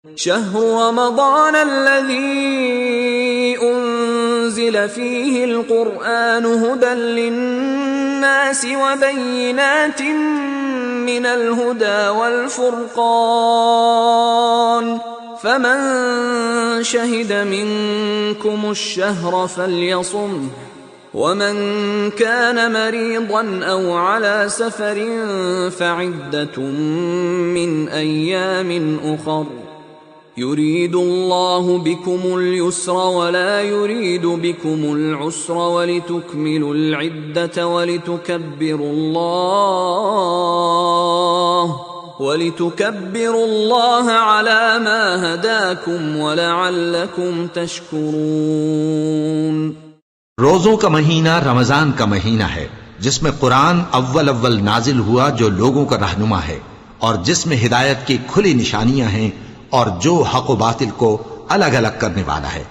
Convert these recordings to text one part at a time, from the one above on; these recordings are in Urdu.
شهر رمضان الذي أنزل فيه القرآن هدى للناس وبينات من الهدى والفرقان فمن شهد منكم الشهر فليصمه ومن كان مريضا أو على سفر فعدة من أيام أخر يريد الله بكم اليسر ولا يريد بكم العسر ولتكملوا العدة ولتكبروا الله على ما هداكم ولعلكم تشكرون۔ روزوں کا مہینہ رمضان کا مہینہ ہے جس میں قرآن اول نازل ہوا جو لوگوں کا رہنما ہے اور جس میں ہدایت کی کھلی نشانیاں ہیں اور جو حق و باطل کو الگ الگ کرنے والا ہے۔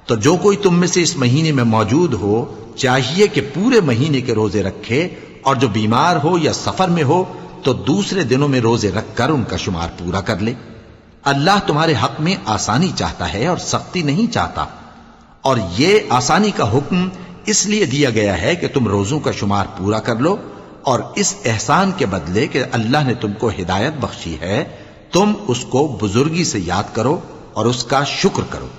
تو جو کوئی تم میں سے اس مہینے میں موجود ہو چاہیے کہ پورے مہینے کے روزے رکھے، اور جو بیمار ہو یا سفر میں ہو تو دوسرے دنوں میں روزے رکھ کر ان کا شمار پورا کر لے۔ اللہ تمہارے حق میں آسانی چاہتا ہے اور سختی نہیں چاہتا، اور یہ آسانی کا حکم اس لیے دیا گیا ہے کہ تم روزوں کا شمار پورا کر لو، اور اس احسان کے بدلے کہ اللہ نے تم کو ہدایت بخشی ہے تم اس کو بزرگی سے یاد کرو اور اس کا شکر کرو۔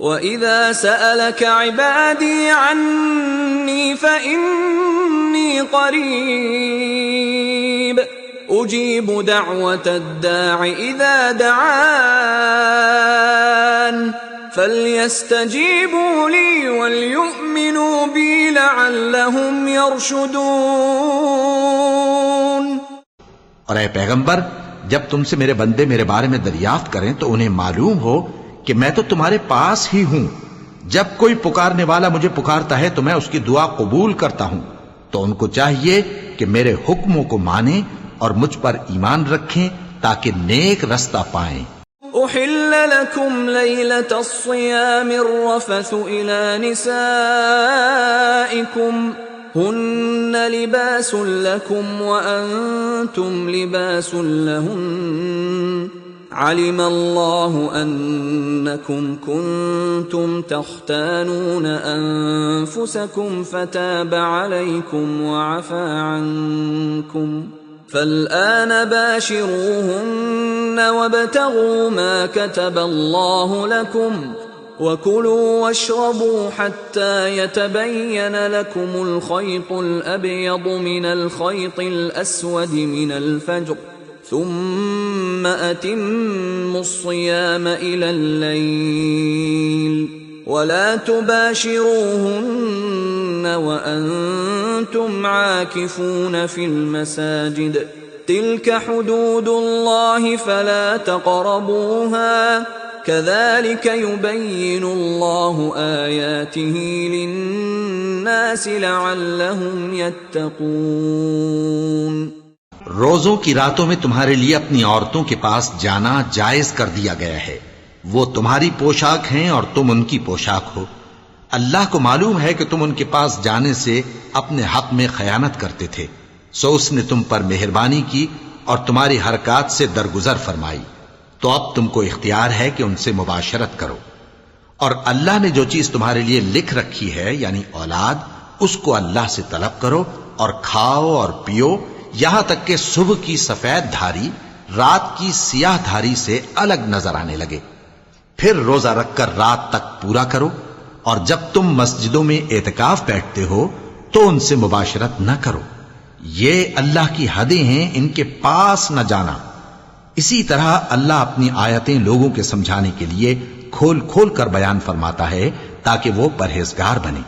وَإِذَا سَأَلَكَ عِبَادِي عَنِّي فَإِنِّي قَرِيبٌ أُجِيبُ دَعْوَةَ الدَّاعِ إِذَا دَعَانِ فَلْيَسْتَجِيبُوا لِي وَلْيُؤْمِنُوا بِي لَعَلَّهُمْ يَرْشُدُونَ۔ اور اے پیغمبر، جب تم سے میرے بندے میرے بارے میں دریافت کریں تو انہیں معلوم ہو کہ میں تو تمہارے پاس ہی ہوں۔ جب کوئی پکارنے والا مجھے پکارتا ہے تو میں اس کی دعا قبول کرتا ہوں، تو ان کو چاہیے کہ میرے حکموں کو مانیں اور مجھ پر ایمان رکھیں تاکہ نیک رستہ پائیں۔ أحل لكم ليلة الصيام الرفث إلى نسائكم هن لباس لكم وأنتم لباس لهن علم الله أنكم كنتم تختانون أنفسكم فتاب عليكم وعفى عنكم فالآن باشروهن وابتغوا ما كتب الله لكم وكلوا واشربوا حتى يتبين لكم الخيط الأبيض من الخيط الأسود من الفجر ثم أتموا الصيام إلى الليل ولا تباشروهن وأنتم عاكفون في المساجد تلك حدود الله فلا تقربوها كذلك يبين الله آياته للناس لعلهم يتقون۔ روزوں کی راتوں میں تمہارے لیے اپنی عورتوں کے پاس جانا جائز کر دیا گیا ہے، وہ تمہاری پوشاک ہیں اور تم ان کی پوشاک ہو۔ اللہ کو معلوم ہے کہ تم ان کے پاس جانے سے اپنے حق میں خیانت کرتے تھے، سو اس نے تم پر مہربانی کی اور تمہاری حرکات سے درگزر فرمائی، تو اب تم کو اختیار ہے کہ ان سے مباشرت کرو۔ اور اللہ نے جو چیز تمہارے لیے لکھ رکھی ہے یعنی اولاد، اس کو اللہ سے طلب کرو اور کھاؤ اور پیو یہاں تک کہ صبح کی سفید دھاری رات کی سیاہ دھاری سے الگ نظر آنے لگے، پھر روزہ رکھ کر رات تک پورا کرو، اور جب تم مسجدوں میں اعتکاف بیٹھتے ہو تو ان سے مباشرت نہ کرو، یہ اللہ کی حدیں ہیں، ان کے پاس نہ جانا۔ اسی طرح اللہ اپنی آیتیں لوگوں کے سمجھانے کے لیے کھول کھول کر بیان فرماتا ہے تاکہ وہ پرہیزگار بنے۔